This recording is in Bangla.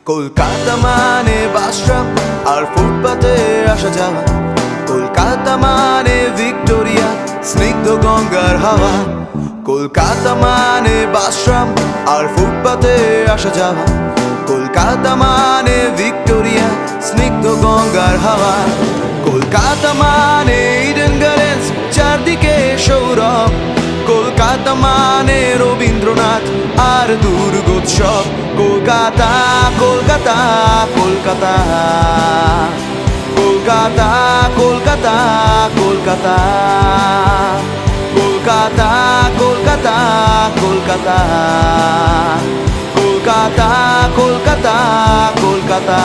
কলকাতা মানে বাসরাম আর ফুটপাতে আসা যাওয়া, কলকাতা মানে ভিক্টোরিয়া, স্নিগ্ধ গঙ্গার হাওয়া। কলকাতা মানে বাসরাম আর ফুটপাতে আসা যাওয়া, কলকাতা মানে ভিক্টোরিয়া, স্নিগ্ধ গঙ্গার হাওয়া। কলকাতা মানে ইডেন গার্ডেন্স, চারদিকে সৌরভ। কলকাতা মানে রবীন্দ্রনাথ আর দুর্গোৎসব। কলকাতা কলকাতা কলকাতা কলকাতা কলকাতা কলকাতা কলকাতা কলকাতা কলকাতা কলকাতা কলকাতা কলকাতা।